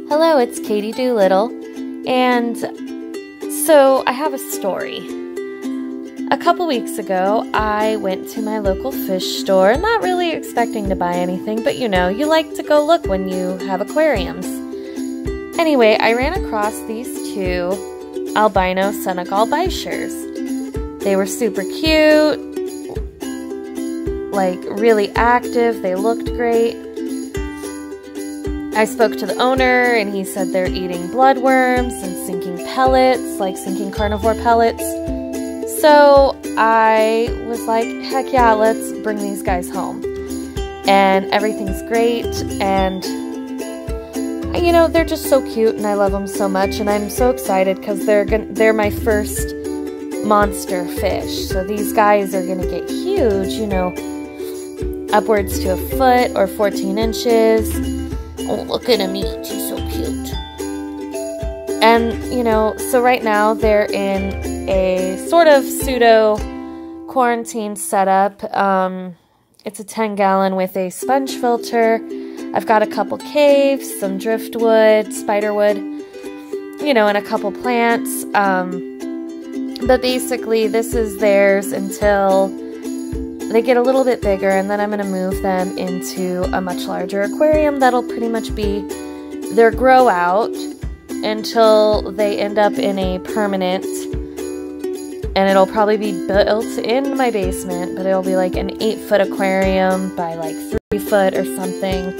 Hello, it's Katie Doolittle, and so I have a story. A couple weeks ago, I went to my local fish store, not really expecting to buy anything, but you know, you like to go look when you have aquariums. Anyway, I ran across these two albino Senegal bichirs. They were super cute, like really active, they looked great. I spoke to the owner and he said they're eating bloodworms and sinking pellets, like sinking carnivore pellets. So I was like, heck yeah, let's bring these guys home. And everything's great, and you know, they're just so cute and I love them so much, and I'm so excited because they're my first monster fish. So these guys are gonna get huge, you know, upwards to a foot or 14 inches. Oh, look at him eat. He's so cute. And, you know, so right now they're in a sort of pseudo quarantine setup. It's a 10-gallon with a sponge filter. I've got a couple caves, some driftwood, spiderwood, you know, and a couple plants. But basically this is theirs until they get a little bit bigger, and then I'm going to move them into a much larger aquarium that'll pretty much be their grow out until they end up in a permanent, and it'll probably be built in my basement, but it'll be like an 8-foot aquarium by like 3 foot or something.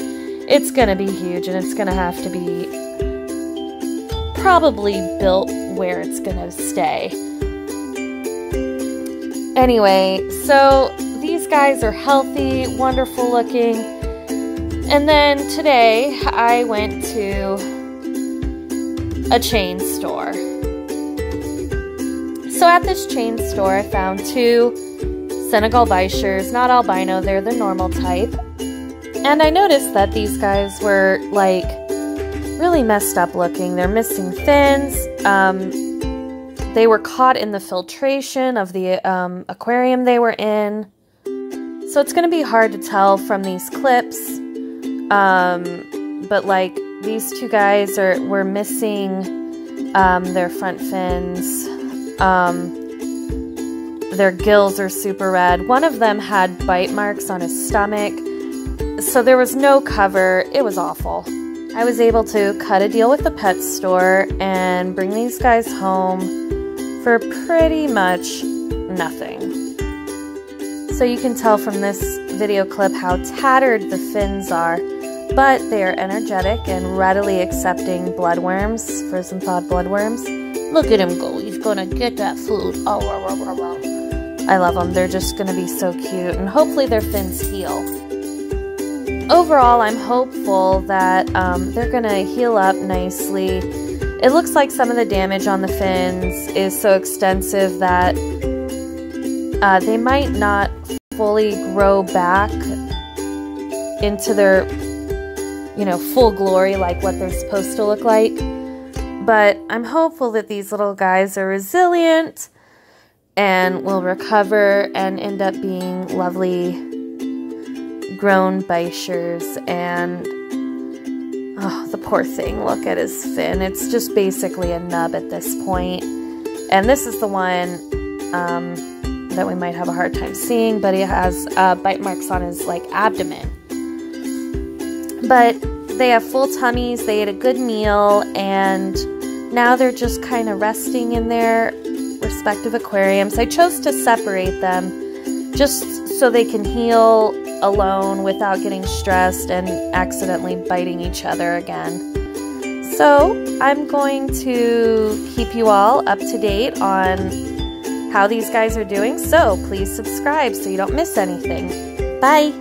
It's going to be huge, and it's going to have to be probably built where it's going to stay. Anyway, so these guys are healthy, wonderful looking. And then today I went to a chain store. So at this chain store I found two Senegal bichirs, not albino, they're the normal type. And I noticed that these guys were like really messed up looking. They're missing fins. They were caught in the filtration of the aquarium they were in. So it's going to be hard to tell from these clips, but like these two guys were missing their front fins. Their gills are super red. One of them had bite marks on his stomach, so there was no cover. It was awful. I was able to cut a deal with the pet store and bring these guys home for pretty much nothing. So you can tell from this video clip how tattered the fins are, but they are energetic and readily accepting bloodworms, frozen thawed bloodworms. Look at him go, he's gonna get that food. Oh, wow, wow, wow. I love them, they're just gonna be so cute, and hopefully their fins heal. Overall, I'm hopeful that they're gonna heal up nicely. It looks like some of the damage on the fins is so extensive that they might not fully grow back into their, you know, full glory like what they're supposed to look like. But I'm hopeful that these little guys are resilient and will recover and end up being lovely grown bichirs. And oh, the poor thing, look at his fin. It's just basically a nub at this point. And this is the one that we might have a hard time seeing, but he has bite marks on his like abdomen. But they have full tummies, they ate a good meal, and now they're just kind of resting in their respective aquariums. I chose to separate them just so they can heal alone without getting stressed and accidentally biting each other again. So I'm going to keep you all up to date on how these guys are doing, so please subscribe so you don't miss anything. Bye!